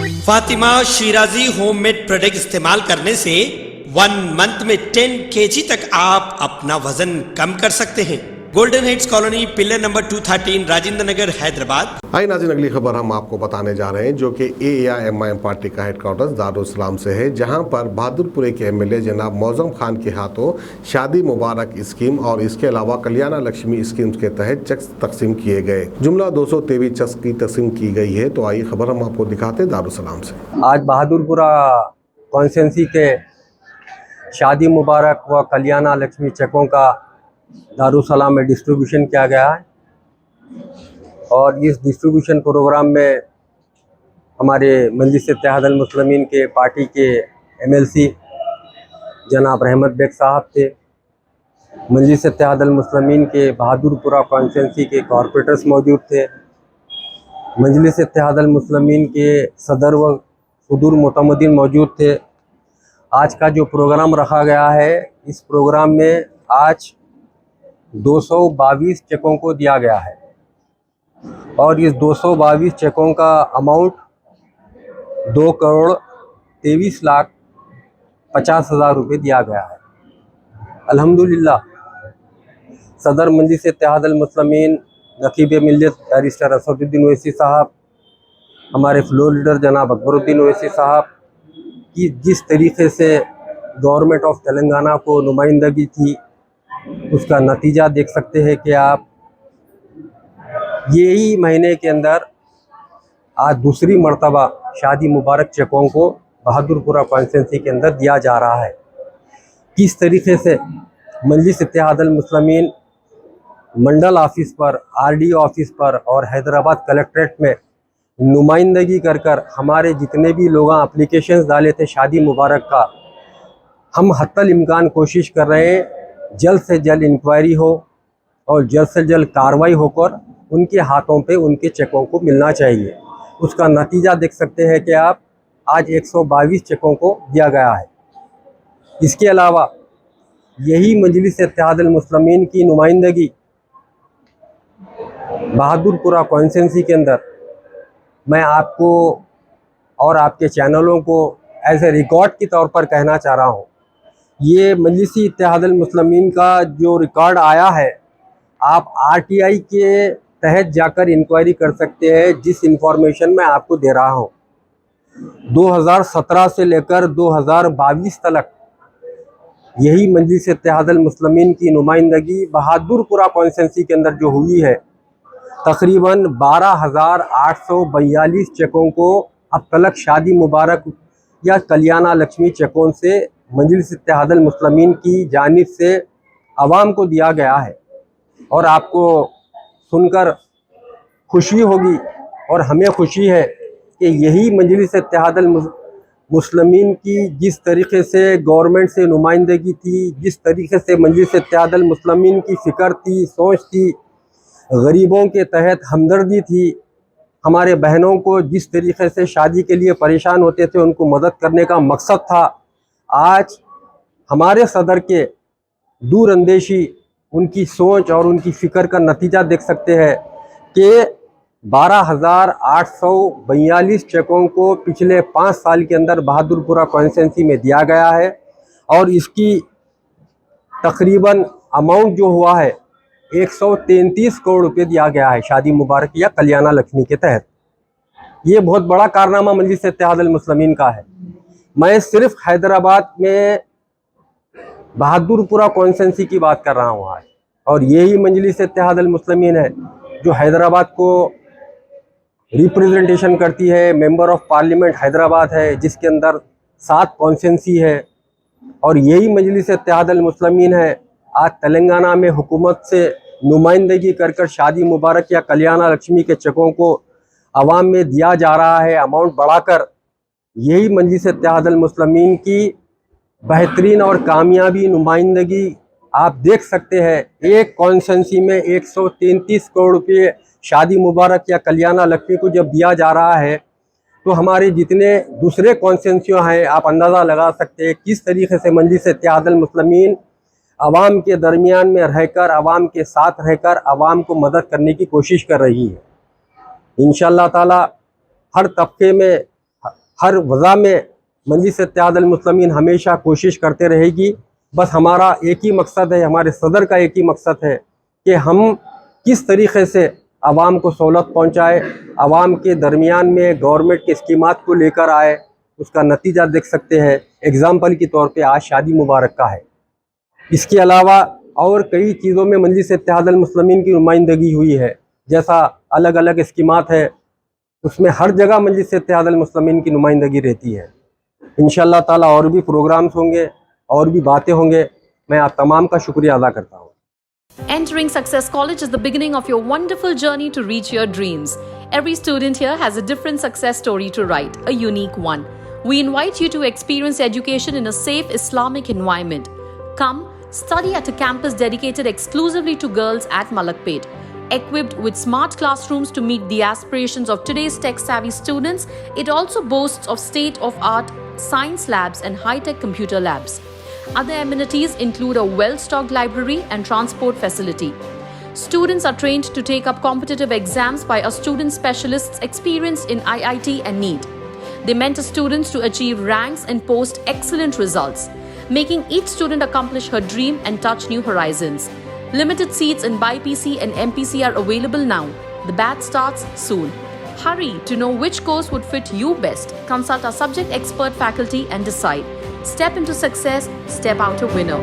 Fatima Shirazi homemade product इस्तेमाल करने से 1 मंथ में 10 kg तक आप अपना वजन कम कर सकते हैं। Golden heights colony, pillar number 213, Rajendra Nagar, Hyderabad. आई नाज़रीन, अगली खबर हम आपको बताने जा रहे हैं जो कि AAI-MIM पार्टी का हेडक्वार्टर्स दारुसलाम से है, जहां पर बहादुरपुरे के MLA जनाब मौजम खान के हाथों शादी मुबारक स्कीम और इसके अलावा कल्याण लक्ष्मी स्कीम्स के तहत चेक तकसीम किए गए। जुमला 223 चेक की तकसीम की गई है। तो आइए खबर हम आपको दिखाते हैं दारुसलाम से। आज बहादुरपुरा कॉन्स्टिट्यूंसी के शादी मुबारक व कल्याण लक्ष्मी चेकों का दारुसलाम में डिस्ट्रीब्यूशन किया गया है और इस डिस्ट्रीब्यूशन प्रोग्राम में हमारे मजलिस-ए-इत्तेहादुल मुस्लिमीन के पार्टी के MLC जनाब रहमत बेग साहब थे। मजलिस-ए-इत्तेहादुल मुस्लिमीन के बहादुरपुरा कॉन्स्टिट्यूंसी के कॉरपोरेटर्स मौजूद थे। मजलिस-ए-इत्तेहादुल मुस्लिमीन के सदर व सदूर मुतमद्दिन मौजूद थे। आज का जो प्रोग्राम रखा गया है, इस प्रोग्राम में आज 222 चेकों को दिया गया है और इस 222 चेकों का अमाउंट 2,23,50,000 रुपये दिया गया है। अल्हम्दुलिल्लाह सदर मजलिस-ए-इत्तेहादुल मुस्लिमीन नकीब मिल्लत बैरिस्टर असदुद्दीन ओवैसी साहब, हमारे फ्लोर लीडर जनाब अकबरुद्दीन ओवैसी साहब की जिस तरीके से गवर्नमेंट ऑफ तेलंगाना को नुमाइंदगी थी, उसका नतीजा देख सकते हैं कि आप यही महीने के अंदर आज दूसरी मर्तबा शादी मुबारक चेकों को बहादुरपुरा कॉन्स्टिट्यूंसी के अंदर दिया जा रहा है। किस तरीके से मजलिस-ए-इत्तेहादुल मुस्लिमीन मंडल ऑफिस पर, RDO ऑफिस पर और हैदराबाद कलेक्ट्रेट में नुमाइंदगी कर कर हमारे जितने भी लोग एप्लीकेशंस डाले थे शादी मुबारक का, हम हत्तल इम्कान कोशिश कर रहे हैं जल्द से जल्द इंक्वायरी हो और जल्द से जल्द कार्रवाई होकर उनके हाथों पे उनके चेकों को मिलना चाहिए। उसका नतीजा देख सकते हैं कि आप आज 122 चेकों को दिया गया है। इसके अलावा यही मजलिस-ए-इत्तेहादुल मुस्लिमीन की नुमाइंदगी बहादुरपुरा कॉन्स्टिट्यूंसी के अंदर मैं आपको और आपके चैनलों को एज ए रिकॉर्ड के तौर पर कहना चाह रहा हूँ। ये मजलिस-ए-इत्तेहादुल मुस्लिमीन का जो रिकॉर्ड आया है, आप RTI के तहत जाकर इंक्वायरी कर सकते हैं। जिस इंफॉर्मेशन मैं आपको दे रहा हूँ, 2017 से लेकर 2022 तक यही मजलिस-ए-इत्तेहादुल मुस्लिमीन की नुमाइंदगी बहादुरपुरा कॉन्स्टिट्यूंसी के अंदर जो हुई है, तकरीबन 12,842 चेकों को अब तक शादी मुबारक या कल्याण लक्ष्मी चेकों से मजलिस-ए-इत्तेहादुल मुस्लिमीन की जानिब से आवाम को दिया गया है। और आपको सुनकर खुशी होगी और हमें खुशी है कि यही मजलिस-ए-इत्तेहादुल मुस्लिमीन की जिस तरीके से गवर्नमेंट से नुमाइंदगी थी, जिस तरीके से मजलिस-ए-इत्तेहादुल मुस्लिमीन की फ़िक्र थी, सोच थी, गरीबों के तहत हमदर्दी थी, हमारे बहनों को जिस तरीके से शादी के लिए परेशान होते थे उनको मदद करने का मकसद था, आज हमारे सदर के दूरअंदेशी, उनकी सोच और उनकी फ़िक्र का नतीजा देख सकते हैं कि 12,842 चेकों को पिछले 5 साल के अंदर बहादुरपुरा कॉन्स्टिट्यूंसी में दिया गया है और इसकी तकरीबन अमाउंट जो हुआ है 133 करोड़ रुपये दिया गया है शादी मुबारक या कल्याण लक्ष्मी के तहत। ये बहुत बड़ा कारनामा मजलिस-ए-इत्तेहादुल मुस्लिमीन का है। मैं सिर्फ हैदराबाद में बहादुरपुरा कॉन्स्टिट्यूंसी की बात कर रहा हूँ आज, और यही मजलिस-ए-इत्तेहादुल मुस्लिमीन है जो हैदराबाद को रिप्रेजेंटेशन करती है। मेंबर ऑफ पार्लियामेंट हैदराबाद है जिसके अंदर 7 कॉन्स्टिट्यूंसी है, और यही मजलिस-ए-इत्तेहादुल मुस्लिमीन है आज तेलंगाना में हुकूमत से नुमाइंदगी कर कर शादी मुबारक या कल्याण लक्ष्मी के चेकों को आवाम में दिया जा रहा है अमाउंट बढ़ाकर। यही मजलिस-ए-इत्तेहादुल मुस्लिमीन की बेहतरीन और कामयाबी नुमाइंदगी आप देख सकते हैं। एक कॉन्स्टिट्यूंसी में 133 करोड़ रुपये शादी मुबारक या कल्याण लक्ष्मी को जब दिया जा रहा है, तो हमारे जितने दूसरे कॉन्स्टिट्यूंसियाँ हैं आप अंदाज़ा लगा सकते हैं किस तरीके से मजलिस-ए-इत्तेहादुल मुस्लिमीन आवाम के दरमियान में रहकर, आवाम के साथ रहकर आवाम को मदद करने की कोशिश कर रही है। इंशाअल्लाह ताला हर तबके में हर वज़ा में मजलिस इत्तेहादुल मुस्लिमीन हमेशा कोशिश करते रहेगी। बस हमारा एक ही मकसद है, हमारे सदर का एक ही मकसद है कि हम किस तरीक़े से आवाम को सहूलत पहुँचाए, आवाम के दरमियान में गवर्नमेंट के स्कीमात को लेकर आए। उसका नतीजा देख सकते हैं, एग्ज़ाम्पल के तौर पे आज शादी मुबारक का है। इसके अलावा और कई चीज़ों में मजलिस इत्तेहादुल मुस्लिमीन की नुमाइंदगी हुई है, जैसा अलग अलग स्कीमात है, उसमें हर जगह मजलिस इत्तेहादुल मुस्लिमीन की नुमाइंदगी रहती है। इंशाअल्लाह ताला और भी प्रोग्राम्स होंगे और भी बातें होंगे। मैं आप तमाम का शुक्रिया अदा करता हूँ। Entering Success College is the beginning of your wonderful journey to reach your dreams. Every student here has a different success story to write, a unique one. We invite you to experience education in a safe Islamic environment. Come, study at a campus dedicated exclusively to girls at Malakpet. Equipped with smart classrooms to meet the aspirations of today's tech-savvy students, it also boasts of state-of-art science labs and high-tech computer labs. Other amenities include a well-stocked library and transport facility. Students are trained to take up competitive exams by our student specialists experienced in IIT and NEET. They mentor students to achieve ranks and post excellent results, making each student accomplish her dream and touch new horizons. Limited seats in BIPC and MPC are available now. The batch starts soon. Hurry to know which course would fit you best. Consult our subject expert faculty and decide. Step into success, step out a winner.